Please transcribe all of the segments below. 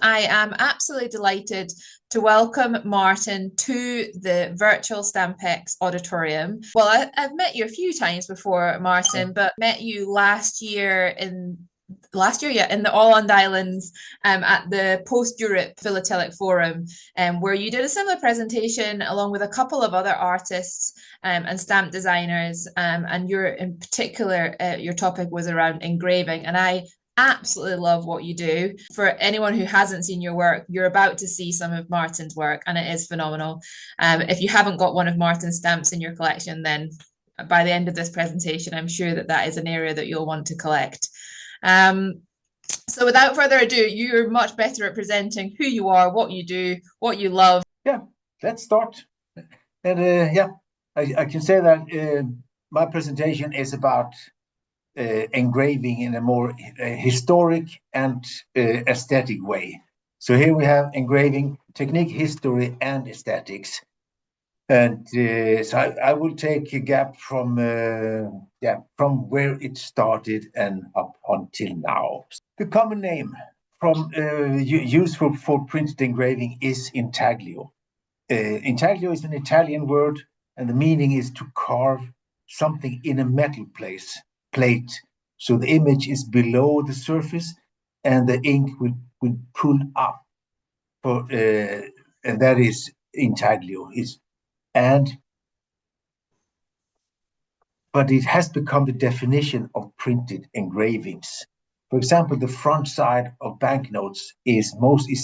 I am absolutely delighted to welcome Martin to the Virtual Stampex auditorium. Well, I've met you a few times before, Martin, but met you last year, in the Åland Islands at the Post Europe Philatelic Forum, where you did a similar presentation along with a couple of other artists and stamp designers. And in particular, your topic was around engraving. And I absolutely love what you do. For anyone who hasn't seen your work, you're about to see some of Martin's work, and it is phenomenal. If you haven't got one of Martin's stamps in your collection, then by the end of this presentation, I'm sure that that is an area that you'll want to collect. So without further ado, you're much better at presenting who you are, what you do, what you love. Yeah, let's start. And I can say that my presentation is about engraving in a more historic and aesthetic way. So here we have engraving technique, history, and aesthetics. And so I will take a gap from where it started and up until now. The common name used for printed engraving is intaglio. Intaglio is an Italian word, and the meaning is to carve something in a metal plate. So the image is below the surface, and the ink will pull up, and that is intaglio. But it has become the definition of printed engravings. For example, the front side of banknotes is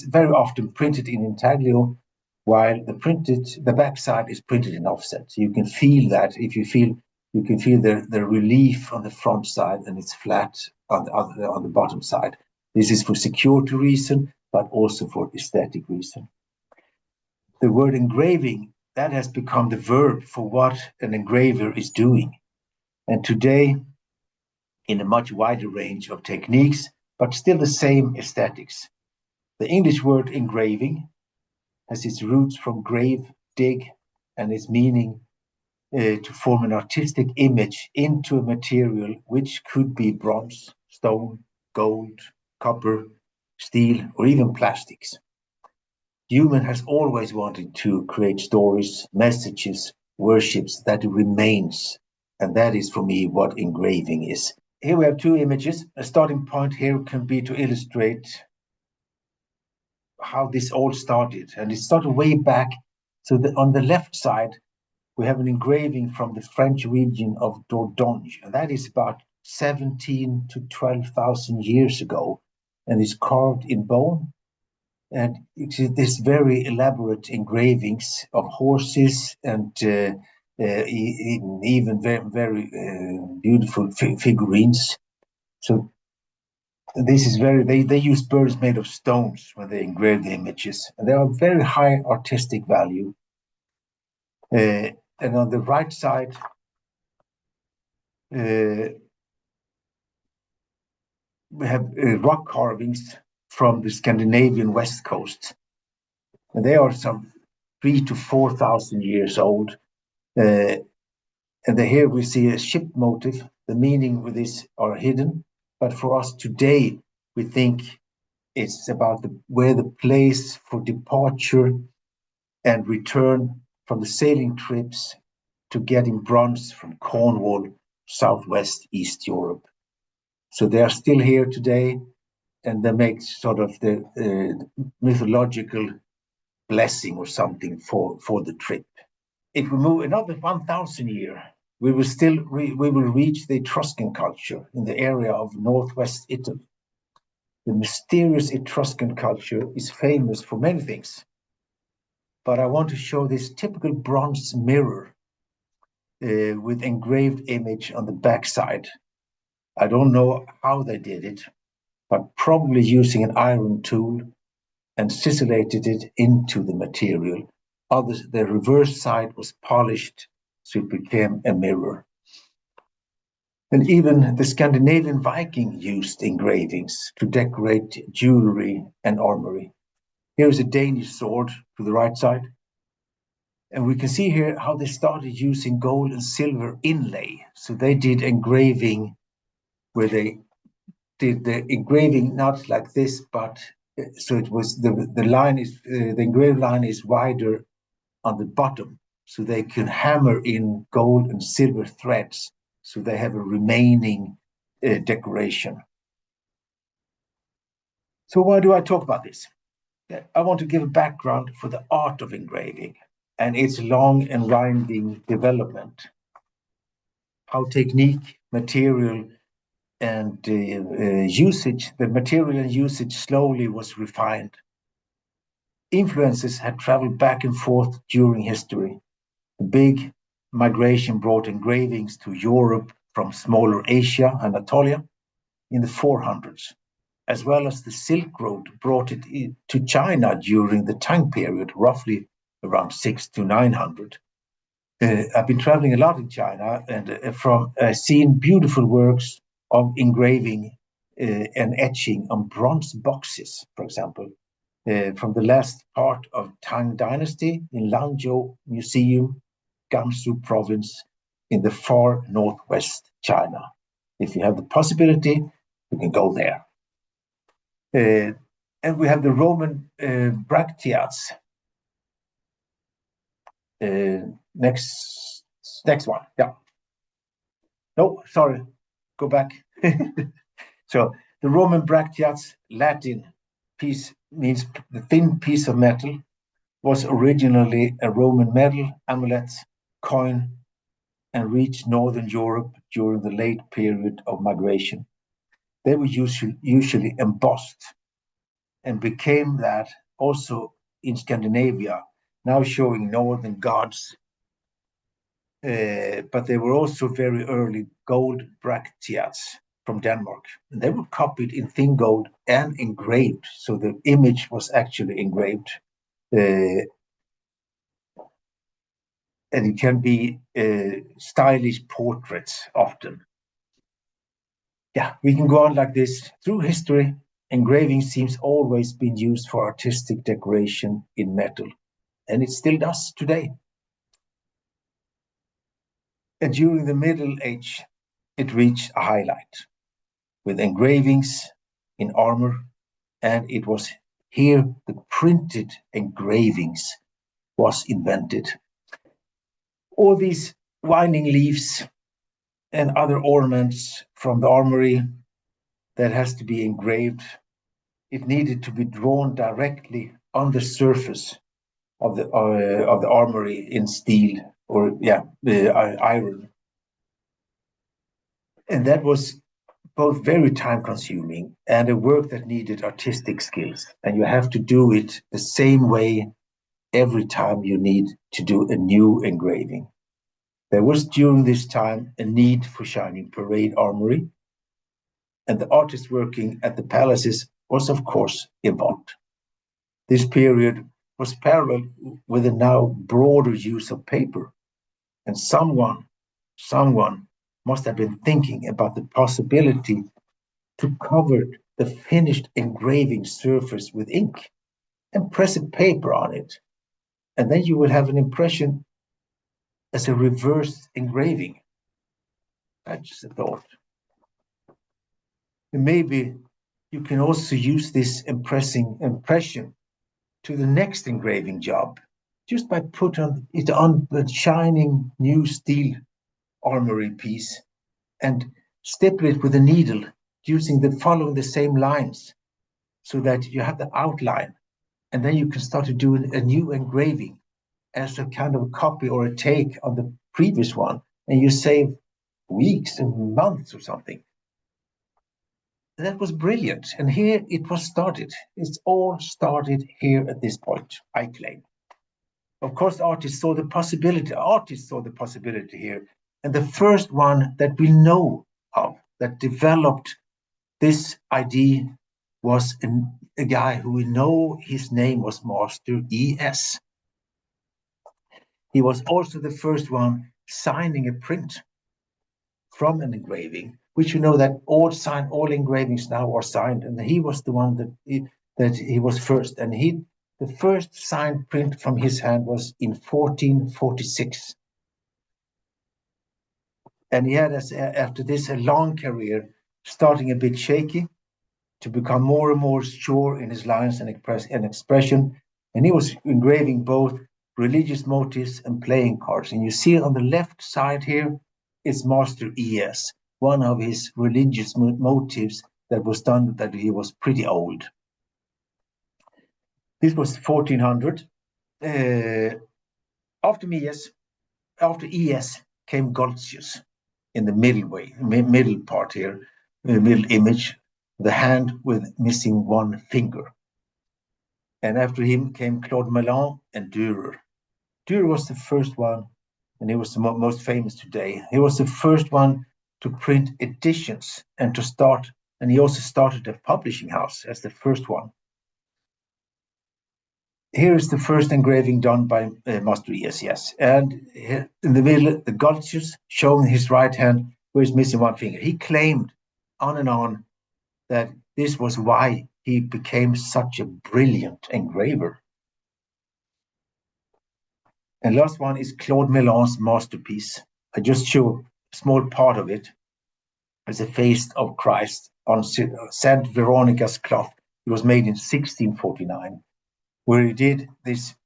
very often printed in intaglio, while the back side is printed in offset. So you can feel that you can feel the relief on the front side, and it's flat on the bottom side. This is for security reason, but also for aesthetic reason. The word engraving, that has become the verb for what an engraver is doing. And today, in a much wider range of techniques, but still the same aesthetics. The English word engraving has its roots from grave, dig, and its meaning to form an artistic image into a material which could be bronze, stone, gold, copper, steel, or even plastics. Human has always wanted to create stories, messages, worships that remains. And that is, for me, what engraving is. Here we have two images. A starting point here can be to illustrate how this all started. And it started way back. So on the left side, we have an engraving from the French region of Dordogne. And that is about 17 to 12,000 years ago. And it's carved in bone. And it's this very elaborate engravings of horses and even very, very beautiful figurines. So this is they use birds made of stones when they engrave the images, and they are very high artistic value. And on the right side, we have rock carvings from the Scandinavian west coast, and they are some 3,000 to 4,000 years old. And here we see a ship motif. The meaning with this are hidden, but for us today, we think it's about where the place for departure and return from the sailing trips to getting bronze from Cornwall, Southwest East Europe. So they are still here today, and they make sort of the mythological blessing or something for the trip. If we move another 1,000 years, we will reach the Etruscan culture in the area of northwest Italy. The mysterious Etruscan culture is famous for many things, but I want to show this typical bronze mirror with engraved image on the backside. I don't know how they did it, but probably using an iron tool and scintillated it into the material. The reverse side was polished, so it became a mirror. And even the Scandinavian Viking used engravings to decorate jewelry and armory. Here's a Danish sword to the right side. And we can see here how they started using gold and silver inlay. So they did engraving where they did the engraving not like this, but so it was the line is the engraved line is wider on the bottom, so they can hammer in gold and silver threads, so they have a remaining decoration. So why do I talk about this? I want to give a background for the art of engraving and its long and winding development. How technique, material, and usage, the material and usage slowly was refined. Influences had traveled back and forth during history. The big migration brought engravings to Europe from smaller Asia, Anatolia, in the 400s, as well as the Silk Road brought it to China during the Tang period, roughly around 6 to 900. I've been traveling a lot in China and from seeing beautiful works of engraving and etching on bronze boxes, for example, from the last part of Tang Dynasty in Lanzhou Museum, Gansu province in the far northwest China. If you have the possibility, you can go there. And we have the Roman bracteates. Next one, yeah. No, sorry, go back. So the Roman bracteates, Latin piece means the thin piece of metal, was originally a Roman medal, amulet, coin, and reached Northern Europe during the late period of migration. They were usually embossed and became that also in Scandinavia, now showing northern gods. But they were also very early gold bracteates from Denmark. And they were copied in thin gold and engraved, so the image was actually engraved. And it can be stylish portraits often. Yeah, we can go on like this. Through history, engraving seems always been used for artistic decoration in metal, and it still does today. And during the Middle Age, it reached a highlight with engravings in armor, and it was here the printed engravings was invented. All these winding leaves and other ornaments from the armory that has to be engraved, it needed to be drawn directly on the surface of the armory in steel or iron, and that was both very time consuming and a work that needed artistic skills, and you have to do it the same way every time you need to do a new engraving. There was during this time a need for shining parade armory, and the artists working at the palaces was of course involved. This period was parallel with the now broader use of paper, and someone must have been thinking about the possibility to cover the finished engraving surface with ink and press a paper on it, and then you will have an impression as a reverse engraving. That's just a thought. And maybe you can also use this impression to the next engraving job just by putting it on the shining new steel armory piece and staple it with a needle following the same lines so that you have the outline, and then you can start to do a new engraving as a kind of a copy or a take on the previous one, and you save weeks and months or something. That was brilliant, and here it was started. It's all started here at this point, I claim. Of course, artists saw the possibility here, and the first one that we know of that developed this idea was a guy who we know his name was Master E.S. He was also the first one signing a print from an engraving, which you know that all engravings now are signed, and he was the one that he was first, and the first signed print from his hand was in 1446. And he had, after this, a long career, starting a bit shaky, to become more and more sure in his lines and expression. And he was engraving both religious motifs and playing cards. And you see on the left side here is Master ES, one of his religious motifs that was done that he was pretty old. This was 1400. After ES came Goltzius in the middle part here, the middle image, the hand with missing one finger. And after him came Claude Mellan and Dürer. Dürer was the first one, and he was the most famous today. He was the first one to print editions and he also started a publishing house as the first one. Here is the first engraving done by Master ES, and in the middle, the Goltzius showing his right hand where he's missing one finger. He claimed on and on that this was why he became such a brilliant engraver. And last one is Claude Mellan's masterpiece. I just show a small part of it. It's a face of Christ on Saint Veronica's cloth. It was made in 1649, where he did this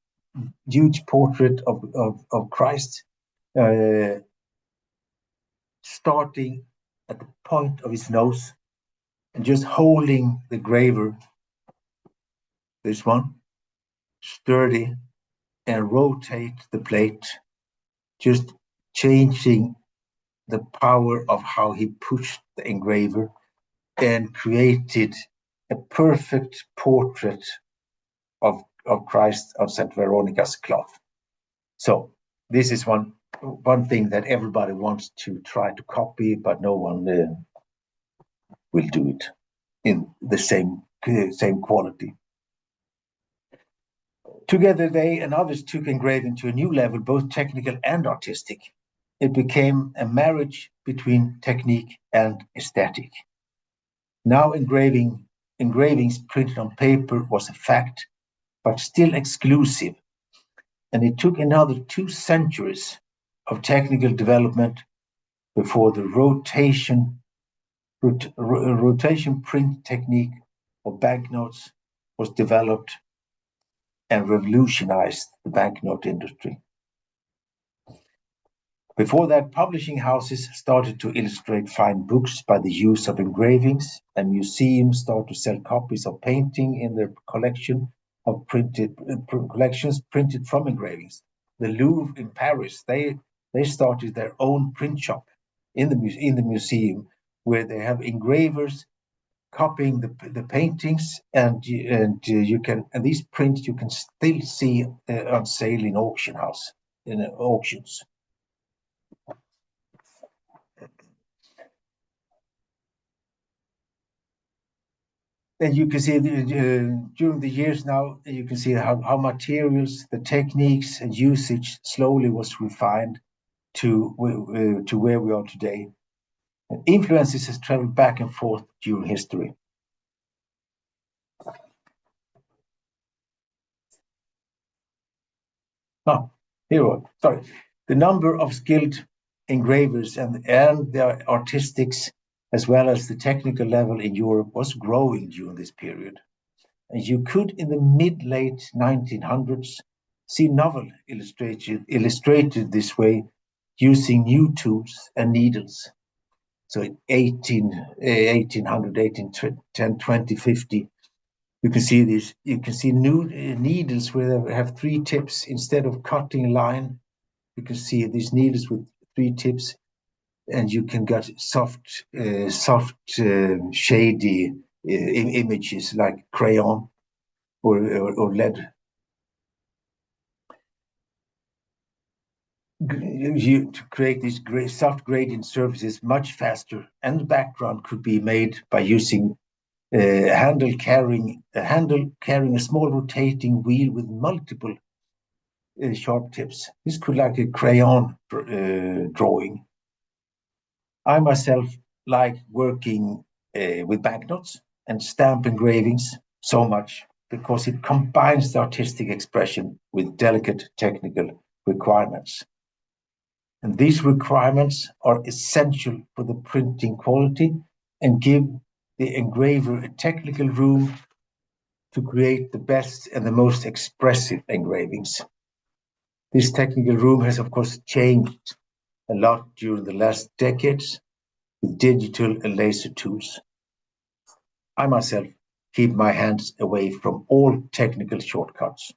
huge portrait of Christ, starting at the point of his nose and just holding the graver, this one, sturdy, and rotate the plate, just changing the power of how he pushed the engraver and created a perfect portrait of Christ on St. Veronica's cloth. So this is one thing that everybody wants to try to copy, but no one will do it in the same quality. Together, they and others took engraving to a new level, both technical and artistic. It became a marriage between technique and aesthetic. Now engravings printed on paper was a fact, but still exclusive. And it took another 2 centuries of technical development before the rotation print technique of banknotes was developed and revolutionized the banknote industry. Before that, publishing houses started to illustrate fine books by the use of engravings, and museums started to sell copies of painting in their collections printed from engravings. The Louvre in Paris, they started their own print shop in the museum, where they have engravers copying the paintings, and these prints you can still see on sale in auctions. And you can see during the years now, you can see how materials, the techniques, and usage slowly was refined to where we are today. And influences has traveled back and forth during history. The number of skilled engravers and the artistics, as well as the technical level in Europe, was growing during this period. And you could, in the mid-late 1900s, see novel illustrated this way using new tools and needles. So in 1800, 1810, 2050, you can see this. You can see new needles where they have 3 tips instead of cutting a line. You can see these needles with 3 tips, and you can get soft, shady images like crayon or lead. To create these soft gradient surfaces much faster, and the background could be made by using a handle carrying a small rotating wheel with multiple sharp tips. This could like a crayon drawing. I myself like working with banknotes and stamp engravings so much because it combines the artistic expression with delicate technical requirements. And these requirements are essential for the printing quality and give the engraver a technical room to create the best and the most expressive engravings. This technical room has, of course, changed a lot during the last decades with digital and laser tools. I myself keep my hands away from all technical shortcuts,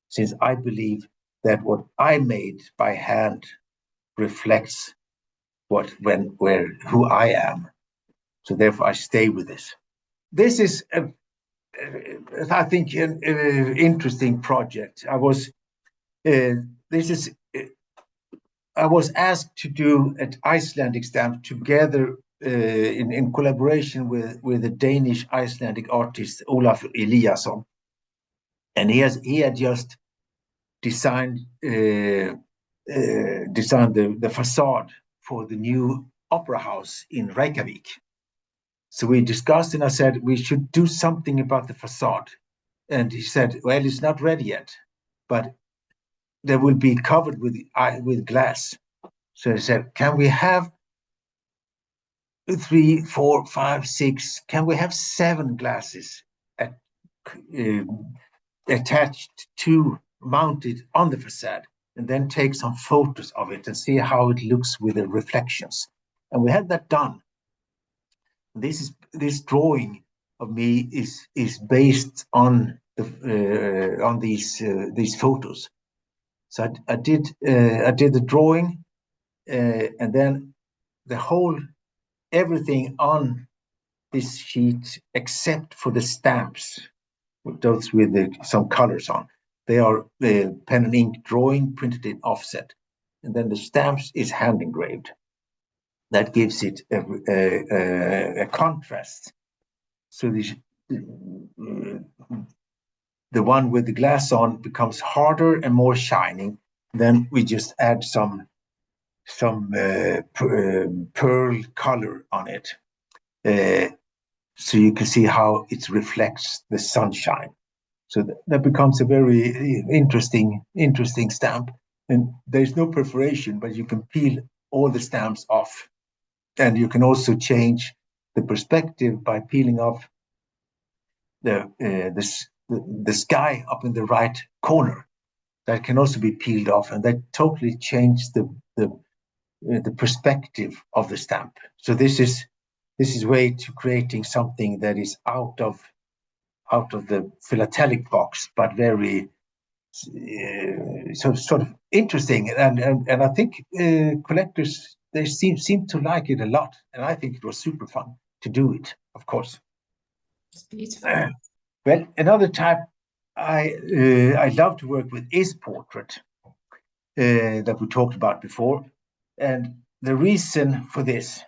since I believe that what I made by hand reflects who I am. So therefore, I stay with this. This is, I think, an interesting project. I was asked to do an Icelandic stamp together in collaboration with the Danish Icelandic artist Olaf Eliasson, and he had just designed the facade for the new opera house in Reykjavik. So we discussed, and I said we should do something about the facade. And he said, "Well, it's not ready yet, but they will be covered with glass." So I said, "Can we have 3, 4, 5, 6? Can we have 7 glasses attached to, mounted on the facade, and then take some photos of it and see how it looks with the reflections?" And we had that done. This drawing of me is based on these photos. So I did the drawing, and then everything on this sheet except for the stamps, those with some colors on, they are pen and ink drawing printed in offset, and then the stamps is hand engraved. That gives it a contrast. So the one with the glass on becomes harder and more shining. Then we just add some pearl color on it, so you can see how it reflects the sunshine. So that becomes a very interesting stamp. And there's no perforation, but you can peel all the stamps off. And you can also change the perspective by peeling off the sky up in the right corner. That can also be peeled off, and that totally changed the perspective of the stamp. So this is way to creating something that is out of the philatelic box, but very sort of interesting. And I think collectors, they seem to like it a lot, and I think it was super fun to do it. Of course, it's beautiful. Well, another type I love to work with is portrait, that we talked about before. And the reason for this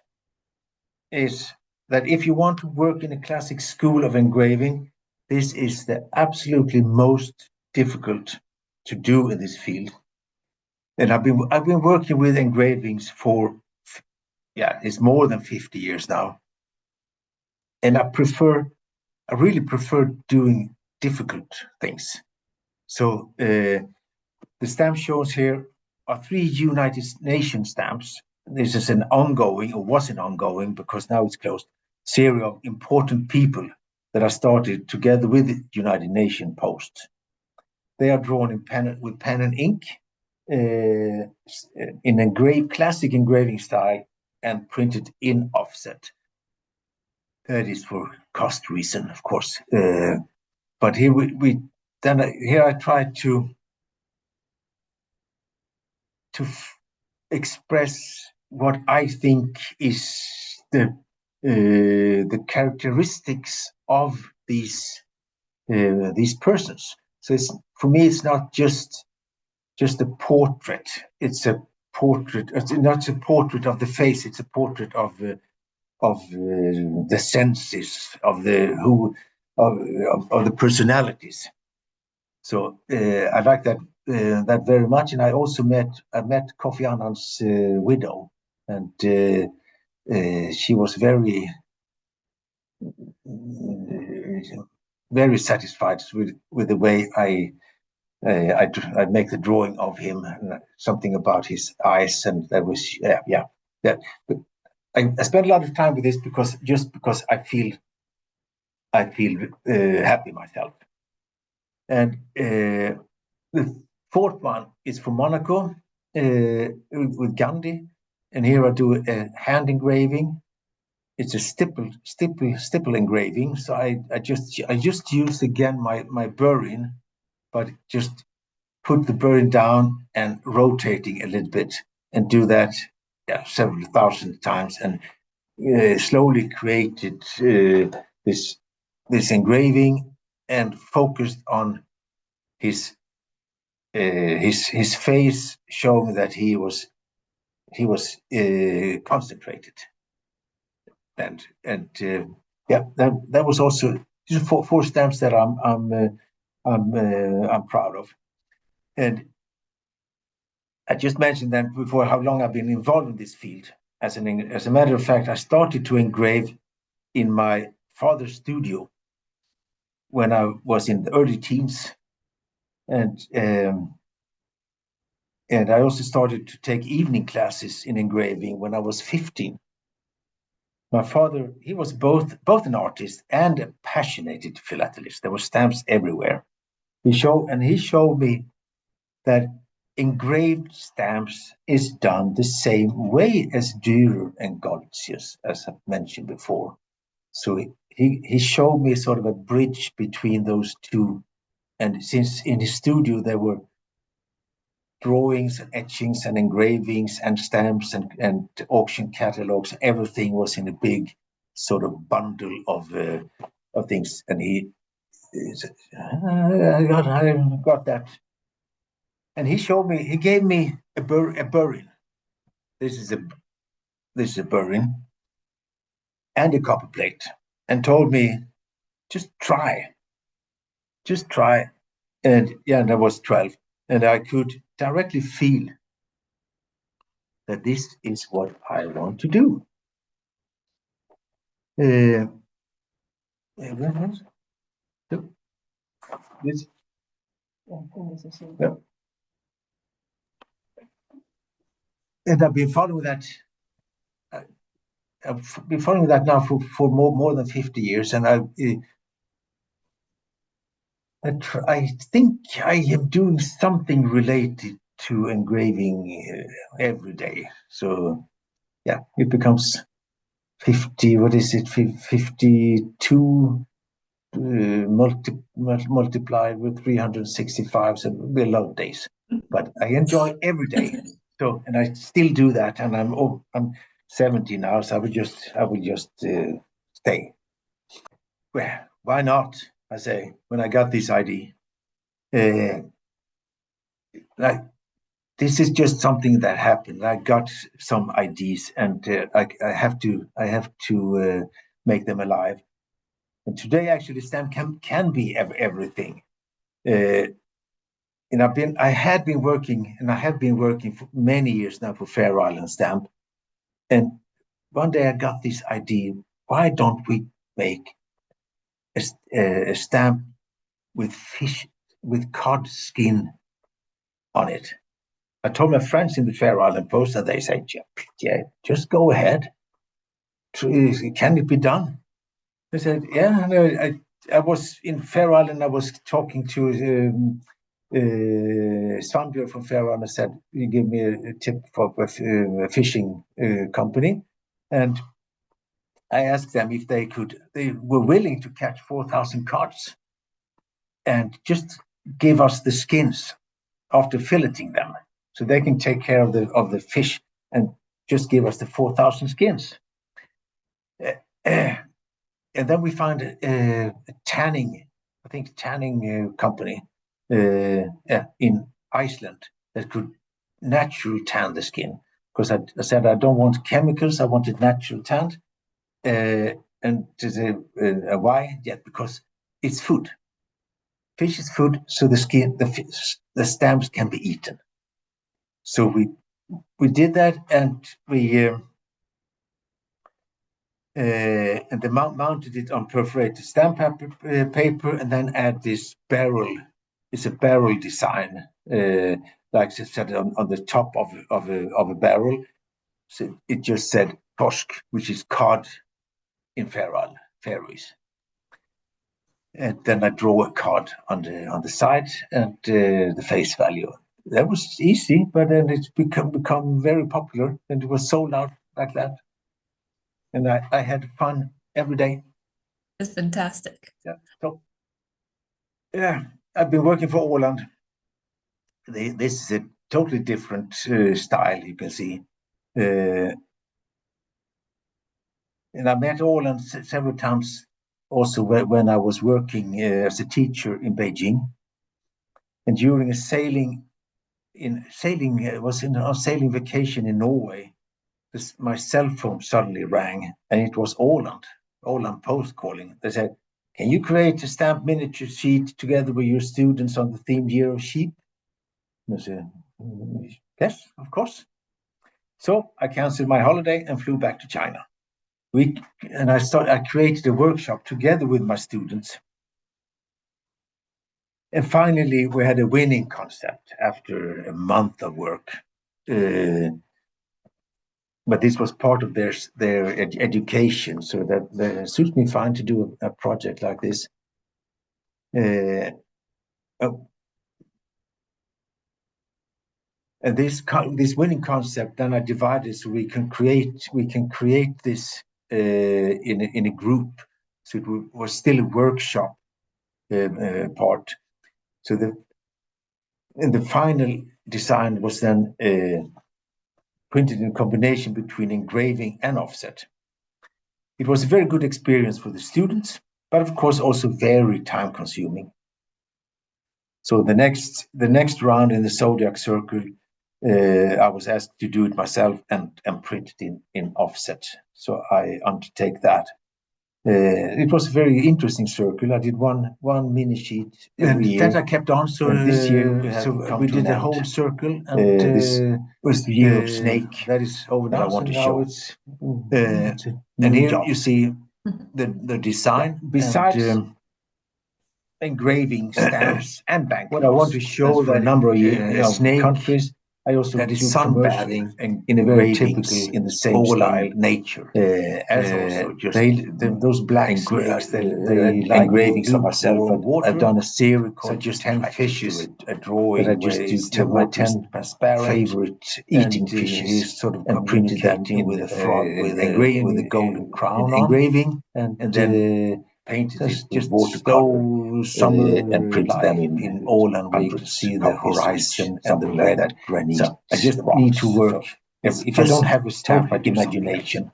is that if you want to work in a classic school of engraving, this is the absolutely most difficult to do in this field. And I've been working with engravings for, it's more than 50 years now. And I really prefer doing difficult things. So the stamp shows here are 3 United Nations stamps. This is an ongoing, or was an ongoing, because now it's closed, series of important people that are started together with the United Nations Post. They are drawn with pen and ink, in classic engraving style, and printed in offset. That is for cost reason, of course. But here here I try to express what I think is the characteristics of these persons. So for me, it's not just a portrait. It's a portrait. It's not a portrait of the face. It's a portrait of the senses, of the personalities. So I like that very much. And I also met Kofi Annan's widow, and she was very satisfied with the way I make the drawing of him, and something about his eyes, and that was that. I spend a lot of time with this because I feel happy myself. And the fourth one is from Monaco with Gandhi, and here I do a hand engraving. It's a stipple engraving. So I just use again my burin, but just put the burin down and rotating a little bit, and do that several thousand times, and slowly created this engraving, and focused on his face, showing that he was concentrated, and that was also four stamps that I'm proud of. And I just mentioned that before, how long I've been involved in this field. As a matter of fact, I started to engrave in my father's studio when I was in the early teens, and I also started to take evening classes in engraving when I was 15. My father, he was both an artist and a passionate philatelist. There were stamps everywhere. He showed me that engraved stamps is done the same way as Dürer and Goltzius, as I've mentioned before. So he showed me sort of a bridge between those two. And since in his studio there were drawings and etchings and engravings and stamps and auction catalogs, everything was in a big sort of bundle of things. And he said, I got that. And he gave me a burin. This is a burin and a copper plate, and told me, just try. And and I was 12, and I could directly feel that this is what I want to do. This, yeah. And I've been following that. I've been following that now for more than 50 years, and I think I am doing something related to engraving every day. So yeah, it becomes 50. What is it? 52 multiplied with 365. So it'll be a lot of days, but I enjoy every day. So, and I still do that, and I'm 70 now, so I would just stay. Well, why not? I say, when I got this idea, like, this is just something that happened. I got some ideas, and I have to make them alive. And today, actually, stamp can be everything. And I have been working for many years now for Fair Island Stamp. And one day I got this idea: why don't we make a stamp with cod skin on it? I told my friends in the Fair Island Post, and they said, yeah, just go ahead. Can it be done? I said, yeah. I was in Fair Island. I was talking to Svanbjörn from Fair Island. Said, he gave me a tip for a fishing company. And I asked them if they were willing to catch 4,000 carps and just give us the skins after filleting them, so they can take care of the fish and just give us the 4,000 skins. And then we found a tanning company in Iceland that could naturally tan the skin. Because I said I don't want chemicals, I wanted natural tanned. And to say why? Yeah, because it's food. Fish is food, so the stamps can be eaten. So we did that, and we and they mounted it on perforated stamp paper, and then add this barrel. It's a barrel design, like I said, on the top of a barrel. So it just said torsk, which is cod in Faroes. And then I draw a cod on the side and the face value. That was easy, but then it's become very popular, and it was sold out like that. And I had fun every day. It's fantastic. Yeah. So yeah, I've been working for Åland. This is a totally different style, you can see. And I met Åland several times also when I was working as a teacher in Beijing. And during a sailing vacation in Norway, my cell phone suddenly rang, and it was Åland Post calling. They said, "Can you create a stamp miniature sheet together with your students on the themed year of sheep?" And I said, "Yes, of course." So I canceled my holiday and flew back to China. I created a workshop together with my students. And finally, we had a winning concept after a month of work. But this was part of their education, so that suits me fine to do a project like this. And this winning concept, then I divided so we can create this in a group. So it was still a workshop part. So the final design was then printed in combination between engraving and offset. It was a very good experience for the students, but of course also very time consuming. So the next round in the Zodiac Circle, I was asked to do it myself and print it in offset. So I undertake that. It was a very interesting circle. I did one mini sheet every year. That I kept on. So this year we did the whole circle, and this was the year of snake. That is over now. I want to show. It's and here you see the design. Besides engraving stamps and banknotes. What I want to show for a number of years, countries. I also that is sunbathing in a very typical in the same style nature. As also just those black snakes, they like engravings of myself. I've done a series called just 10 fishes, a drawing that I just do my 10 favorite eating fishes, sort of and printed that in with a frog with a golden crown engraving, and then painted it just watercolor and printed them in Åland where you can see the horizon and the red granite. So I just need to work. If I don't have a stamp, I do imagination.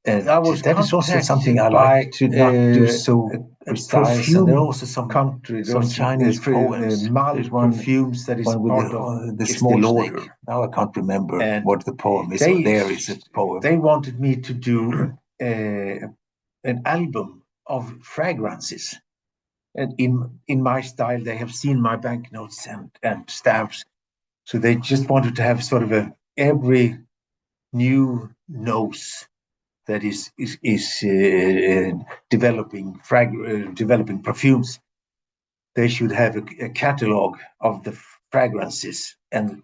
That is also something I like to not do so precise. And there are also some countries, some Chinese poems, mild perfumes that is part of the small snake. Now I can't remember what the poem is. There is a poem. They wanted me to do an album of fragrances. And in my style, they have seen my banknotes and stamps. So they just wanted to have sort of every new nose that is developing perfumes. They should have a catalog of the fragrances, and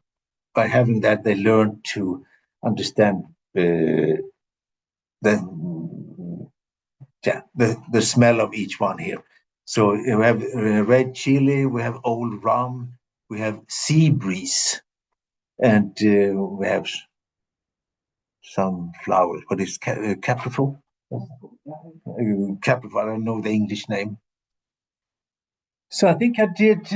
by having that, they learn to understand the smell of each one here. So we have red chili, we have old rum, we have sea breeze, and we have some flowers. What is caprifol? Caprifol, I don't know the English name. So I think I did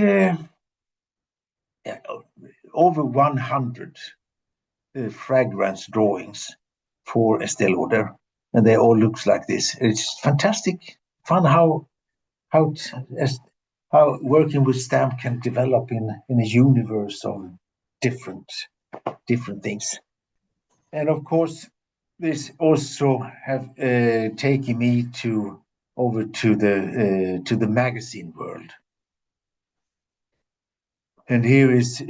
over 100 fragrance drawings for Estée Lauder, and they all look like this. It's fantastic fun how working with stamp can develop in a universe of different things. And of course, this also have taken me over to the magazine world. And here is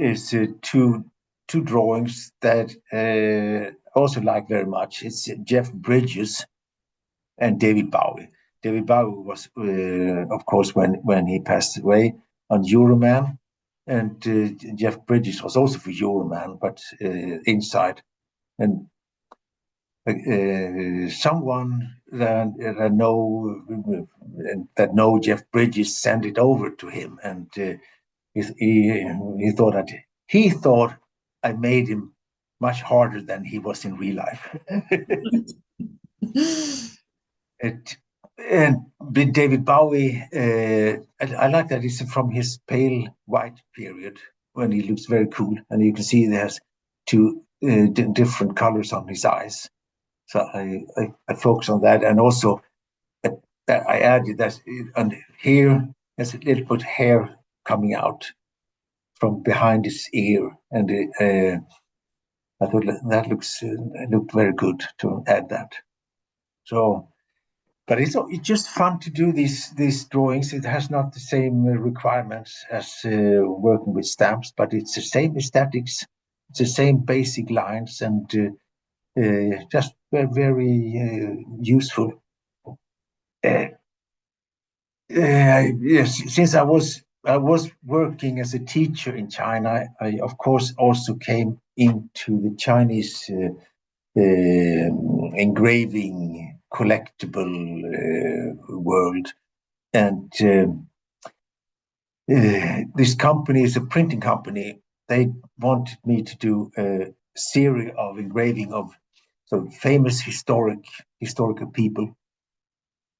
two drawings that I also like very much. It's Jeff Bridges and David Bowie. David Bowie was, of course, when he passed away on Euroman, and Jeff Bridges was also for Euroman, but inside. And someone that know Jeff Bridges sent it over to him, and he thought I made him much harder than he was in real life. And with David Bowie, I like that it's from his pale white period when he looks very cool, and you can see there's two different colors on his eyes. So I focus on that, and also I added that and here there's a little bit hair coming out from behind his ear, and I thought that looked very good to add that. So, but it's just fun to do these drawings. It has not the same requirements as working with stamps, but it's the same aesthetics, it's the same basic lines, and just very useful. Yes, since I was working as a teacher in China, I of course also came into the Chinese engraving collectible world, and this company is a printing company. They wanted me to do a series of engraving of famous historical people,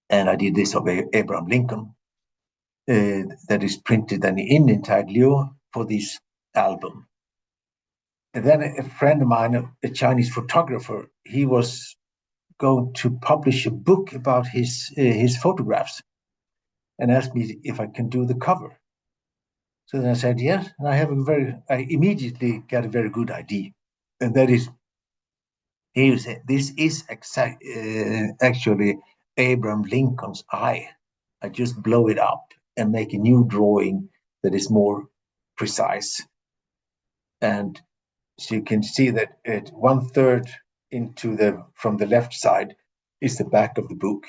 and I did this of Abraham Lincoln. That is printed and in intaglio for this album. And then a friend of mine, a Chinese photographer, he was going to publish a book about his photographs, and asked me if I can do the cover. So then I said yes, and I immediately got a very good idea, and that is, this is actually Abraham Lincoln's eye. I just blow it up and make a new drawing that is more precise. And so you can see that at 1/3 from the left side is the back of the book.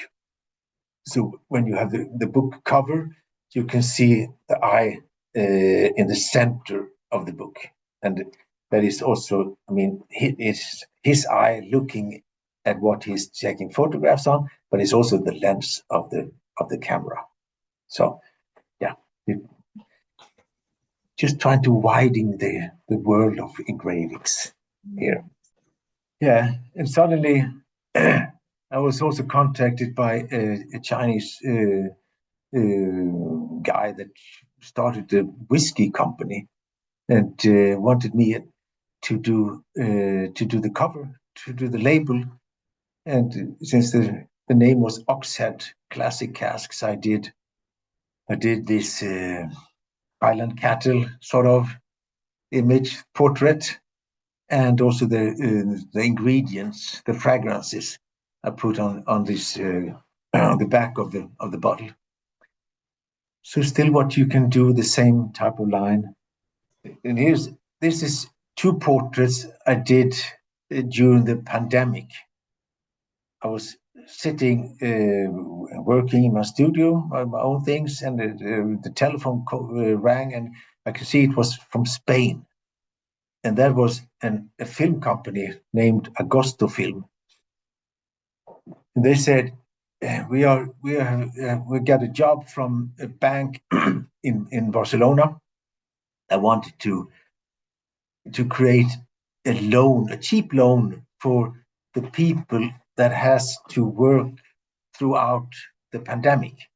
So when you have the book cover, you can see the eye in the center of the book. And that is also, I mean, his eye looking at what he's taking photographs on, but it's also the lens of the camera. So yeah, just trying to widen the world of engravings here. Yeah, and suddenly I was also contacted by a Chinese guy that started a whiskey company, and wanted me to do the cover, to do the label. And since the name was Oxhead Classic Casks, I did this Highland cattle sort of image portrait, and also the ingredients, the fragrances I put on this the back of the bottle. So still, what you can do the same type of line. And this is two portraits I did during the pandemic. I was sitting working in my studio, my own things, and the telephone rang, and I could see it was from Spain, and that was a film company named Agosto Film. And they said, we got a job from a bank in Barcelona. I wanted to create a cheap loan for the people that has to work throughout the pandemic.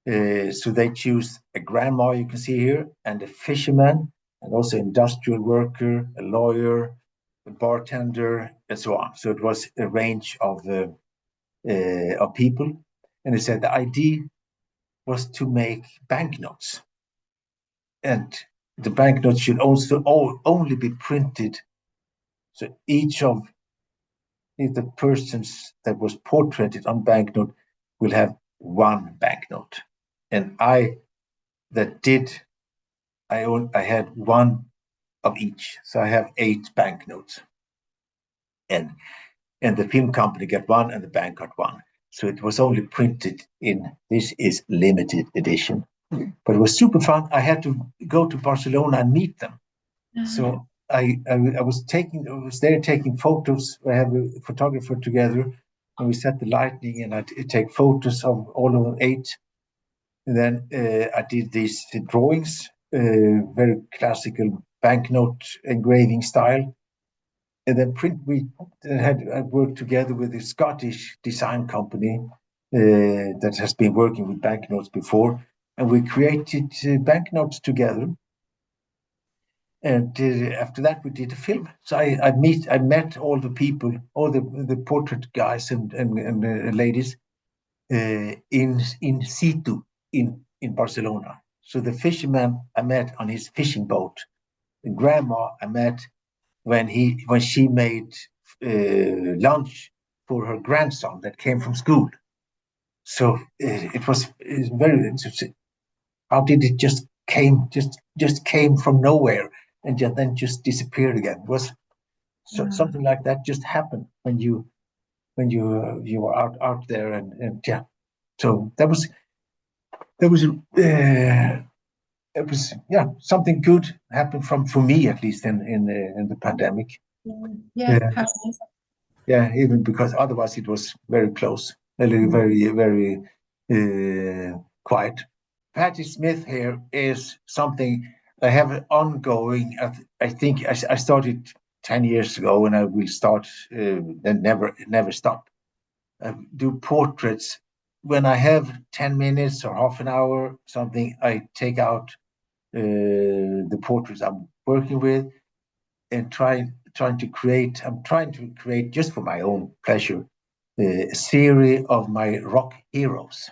So they choose a grandma, you can see here, and a fisherman, and also industrial worker, a lawyer, a bartender, and so on. So it was a range of people. And they said the idea was to make banknotes. And the banknotes should also only be printed. So each of the persons that was portraited on banknote will have one banknote. And I had one of each. So I have 8 banknotes. And the film company got one and the bank got one. So it was only printed this is limited edition. But it was super fun. I had to go to Barcelona and meet them. So I was there taking photos. I have a photographer together, and we set the lighting, and I take photos of all of the 8. And then I did these drawings, very classical banknote engraving style. And then I worked together with a Scottish design company that has been working with banknotes before, and we created banknotes together. And after that, we did a film. So I met all the people, all the portrait guys and ladies in situ in Barcelona. So the fisherman I met on his fishing boat. The grandma I met when she made lunch for her grandson that came from school. So it's very interesting. How did it just came from nowhere and then just disappeared again? It was something like that just happened when you were out there and yeah. So that was it was something good happened for me at least in the pandemic. Yeah, Yeah, even because otherwise it was very close, very quiet. Patti Smith here is something I have ongoing. I think I started 10 years ago, and I will start and never stop. I do portraits when I have 10 minutes or half an hour, something. I take out the portraits I'm working with and trying to create. I'm trying to create just for my own pleasure a series of my rock heroes,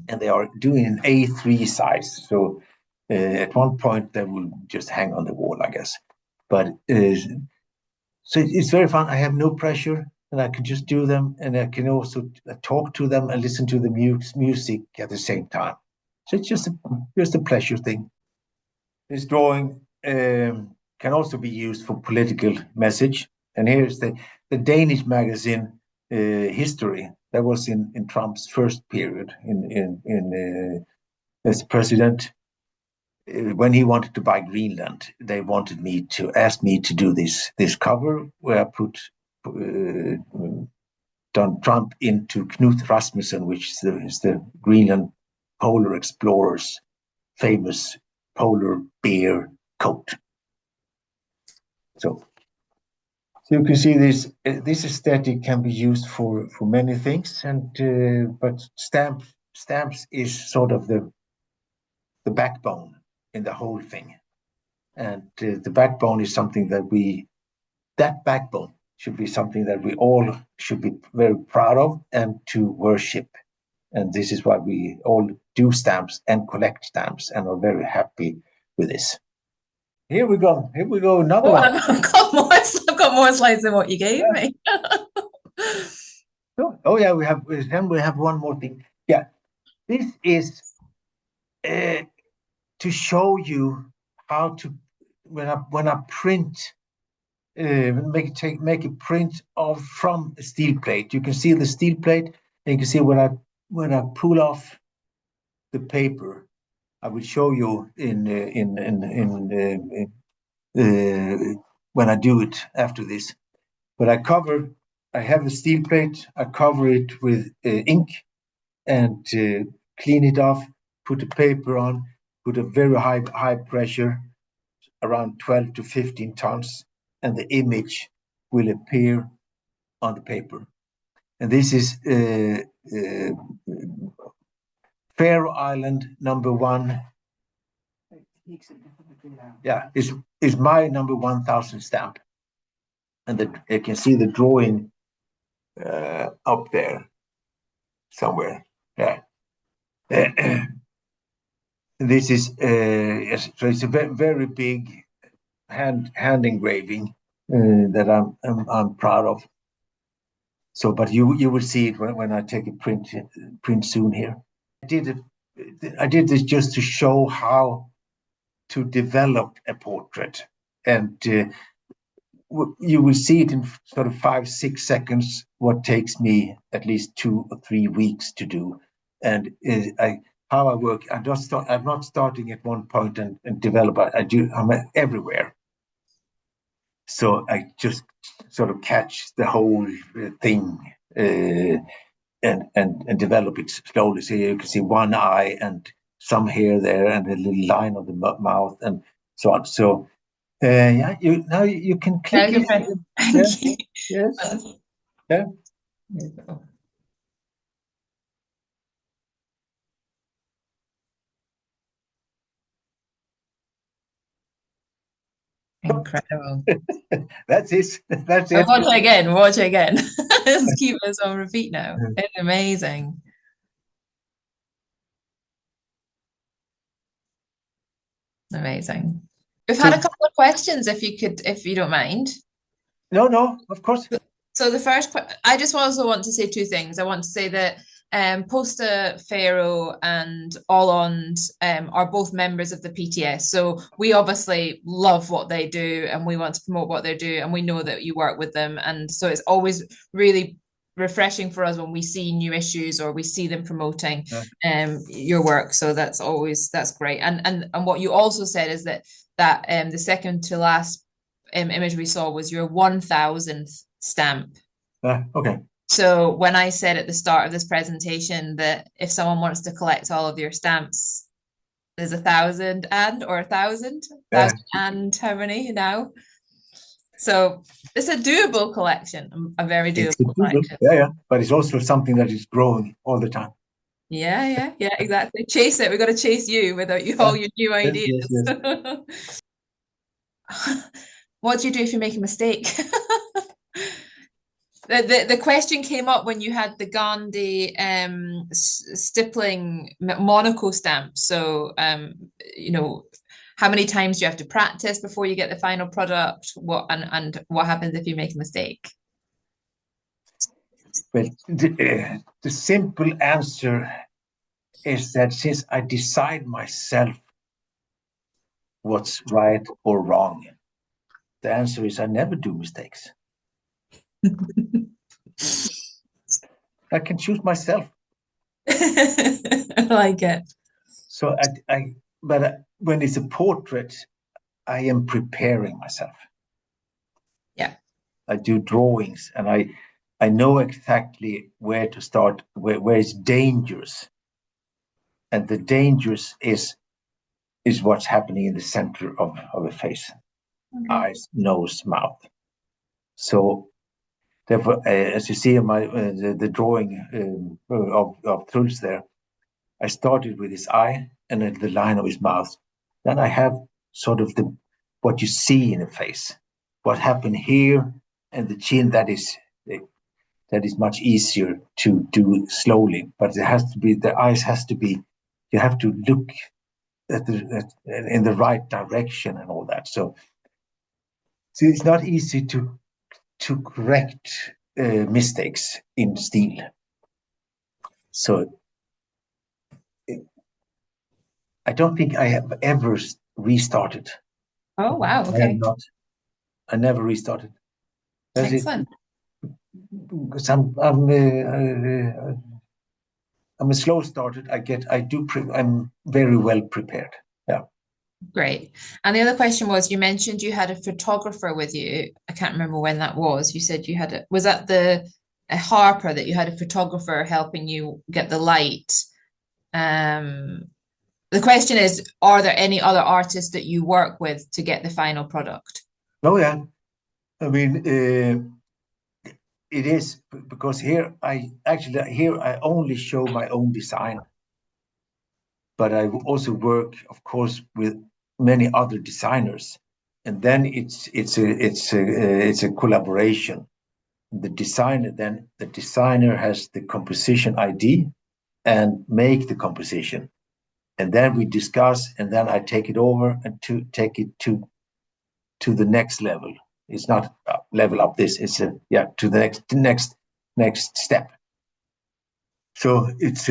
and they are doing an A3 size. So at one point they will just hang on the wall, I guess. But so it's very fun. I have no pressure, and I can just do them, and I can also talk to them and listen to the music at the same time. So it's just a pleasure thing. This drawing can also be used for political message. And here's the Danish magazine History that was in Trump's first period as president. When he wanted to buy Greenland, they wanted me to ask me to do this cover where I put Donald Trump into Knut Rasmussen, which is the Greenland polar explorer's famous polar bear coat. So you can see this aesthetic can be used for many things, and but stamps is sort of the backbone in the whole thing, and the backbone is something that backbone should be something that we all should be very proud of and to worship, and this is why we all do stamps and collect stamps and are very happy with this. Here we go. Another one. I've got more slides than what you gave me. Oh yeah, we have one more thing. Yeah, this is to show you how to when I print, make a print of from a steel plate. You can see the steel plate, and you can see when I pull off the paper. I will show you when I do it after this. But I have a steel plate. I cover it with ink and clean it off. Put the paper on. Put a very high pressure, around 12 to 15 tons, and the image will appear on the paper. And this is Faroe Island #1. Yeah, is my number 1,000 stamp, and you can see the drawing up there somewhere. Yeah. This is yes, so it's a very big hand engraving that I'm proud of. So, but you will see it when I take a print soon here. I did this just to show how to develop a portrait, and you will see it in sort of 5-6 seconds. What takes me at least 2 or 3 weeks to do, and how I work. I'm not starting at one point and develop. I'm everywhere. So I just sort of catch the whole thing and develop it slowly. So you can see one eye and some hair there and a little line of the mouth and so on. So yeah, you can click it. Yeah, Thank you. yes, yeah. Incredible. That's it. That's And it. watch it again. Watch it again. Let's keep this on repeat now. It's amazing. Amazing. We've had a So couple of questions if you don't mind. no, of course. So the first, I just also want to say two things. I want to say that Posta Pharaoh and Holland are both members of the PTS. So we obviously love what they do and we want to promote what they do. And we know that you work with them. And so it's always really refreshing for us when we see new issues or we see them promoting your work. So that's great. And what you also said is that the second to last image we saw was your 1000th stamp. Okay. So when I said at the start of this presentation that if someone wants to collect all of your stamps, there's 1,000 or 1,000 and how many now? So it's a doable collection, a very doable collection. Yeah. But it's also something that is growing all the time. Yeah, exactly. Chase it. We've got to chase you with all your new ideas. Yes. What do you do if you make a mistake? The question came up when you had the Gandhi stippling Monaco stamp. So, how many times do you have to practice before you get the final product? And what happens if you make a mistake? Well, the simple answer is that since I decide myself what's right or wrong, the answer is I never do mistakes. I can choose myself. I like it. So but when it's a portrait, I am preparing myself. Yeah. I do drawings and I know exactly where to start, where it's dangerous. And the dangerous is what's happening in the center of a face. Okay. Eyes, nose, mouth. So therefore, as you see in my the drawing of Truls there, I started with his eye and then the line of his mouth. Then I have sort of what you see in the face, what happened here, and the chin. That is much easier to do slowly, but it has to be the eyes has to be. You have to look in the right direction and all that. So it's not easy to correct mistakes in steel. So I don't think I have ever restarted. Oh wow! Okay. I never restarted. That's excellent. Because I'm a slow starter. I'm very well prepared. Yeah. Great. And the other question was, you mentioned you had a photographer with you. I can't remember when that was. You said you had was that a Harper that you had a photographer helping you get the light? The question is, are there any other artists that you work with to get the final product? Oh yeah. I mean, it is because here I only show my own design, but I also work, of course, with many other designers, and then it's a collaboration. The designer has the composition ID and make the composition, and then we discuss, and then I take it over and to take it to the next level. It's not level up this. It's to the next step. So it's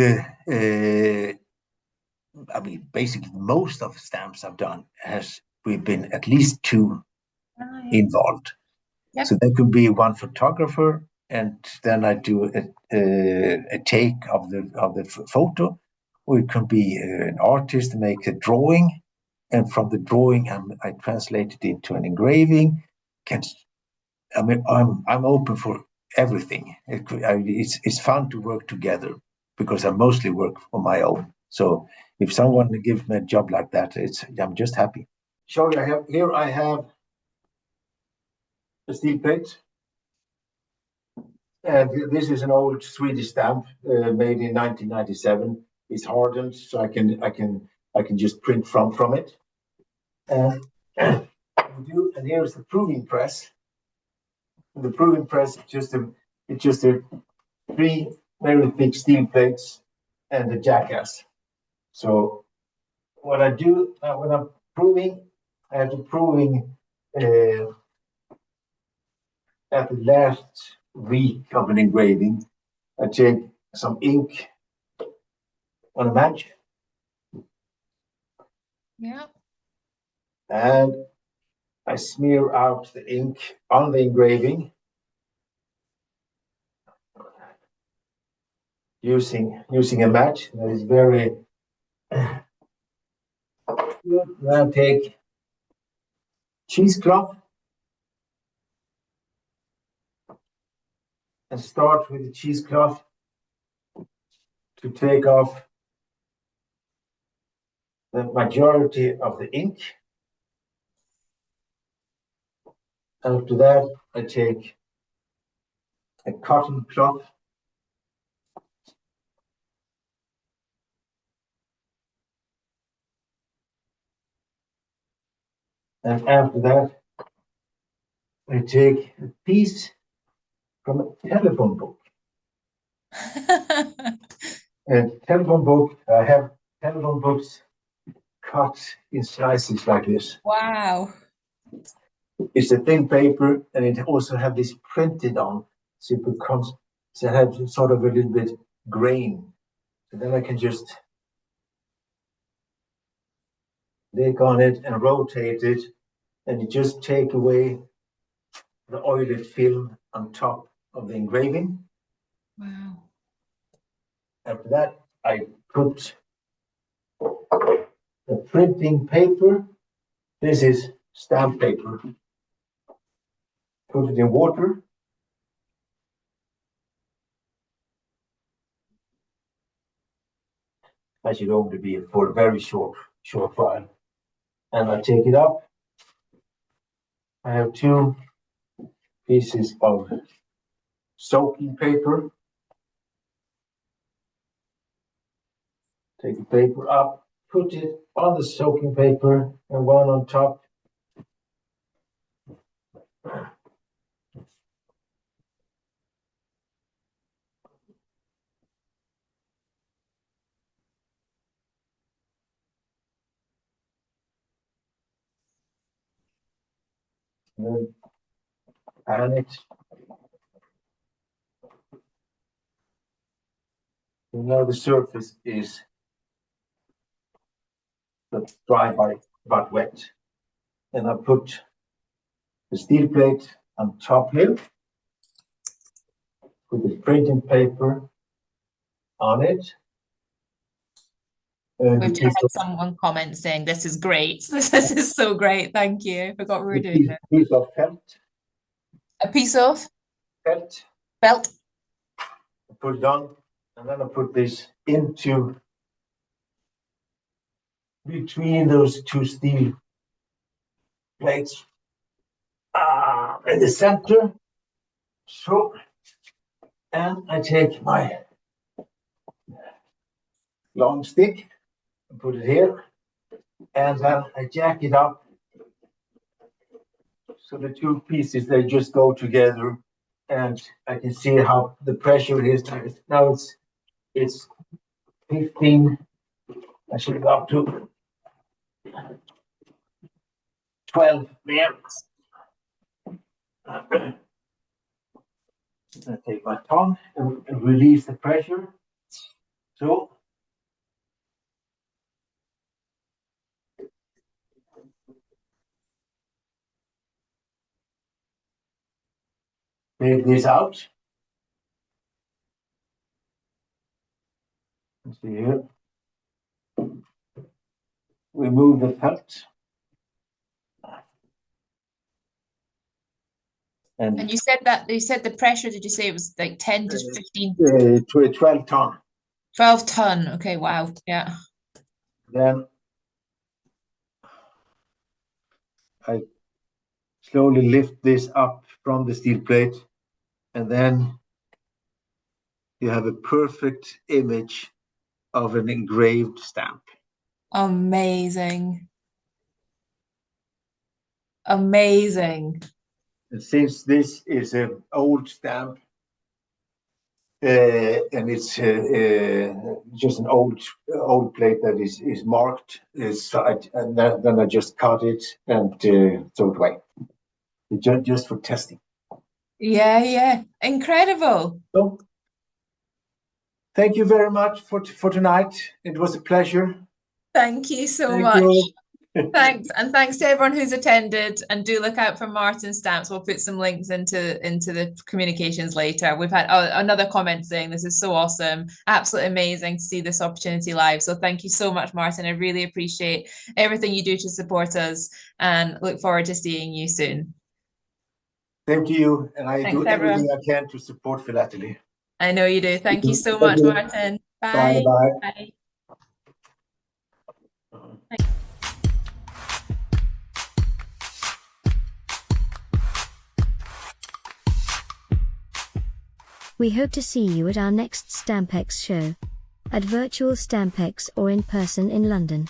I mean, basically most of the stamps I've done we've been at least two involved. Yep. So there could be one photographer, and then I do a take of the photo, or it could be an artist make a drawing, and from the drawing I translate it into an engraving, can. I mean, I'm open for everything. It's fun to work together because I mostly work on my own. So if someone gives me a job like that, I'm just happy. Show you I have a steel plate. This is an old Swedish stamp made in 1997. It's hardened, so I can just print from it. And here's the proving press. The proving press it's just a three very thick steel plates and a jackass. So what I do when I'm proving, I have to proving at the last week of an engraving. I take some ink on a match. Yeah. And I smear out the ink on the engraving using a match that is very good. Then I take cheesecloth and start with the cheesecloth to take off the majority of the ink. After that, I take a cotton cloth and after that, I take a piece from a telephone book. And telephone book, I have telephone books cut in slices like this. Wow. It's a thin paper, and it also have this printed on, so it becomes, so it has sort of a little bit grain. So then I can just lick on it and rotate it, and you just take away the oily film on top of the engraving. Wow. After that, I put the printing paper. This is stamp paper. Put it in water. I should only be for a very short while. And I take it up. I have two pieces of soaking paper. Take the paper up, put it on the soaking paper, and one on top. And then pan it. And now the surface is dry but wet. And I put the steel plate on top here. Put the printing paper on it. We've just had someone comment saying this is great. This is so great. Thank you. I forgot we were doing this. Piece of felt. A piece of Felt. felt. Put it on, and then I put this into between those two steel plates in the center. So, and I take my long stick and put it here, and then I jack it up so the two pieces they just go together, and I can see how the pressure is. Now it's 15. I should go up to 12 there. I take my tongue and release the pressure. So take this out. Let's see here. Remove the felt. And you said the pressure, did you say it was like 10 to 15? To a 12 ton. 12 ton. Okay, wow. Yeah. Then I slowly lift this up from the steel plate, and then you have a perfect image of an engraved stamp. Amazing. Amazing. And since this is an old stamp, and it's just an old plate that is marked, and then I just cut it and throw it away, just for testing. Yeah, yeah. Incredible. So, thank you very much for tonight. It was a pleasure. Thank you so Thank much. you. Thanks. And thanks to everyone who's attended. And do look out for Martin's stamps. We'll put some links into the communications later. We've had another comment saying this is so awesome. Absolutely amazing to see this opportunity live. So thank you so much, Martin. I really appreciate everything you do to support us and look forward to seeing you soon. Same to you. And I Thanks, do everything I can to support philately. I know you do. Thank you so much, Martin. Bye. Bye. Bye. We hope to see you at our next Stampex show, at Virtual Stampex or in person in London.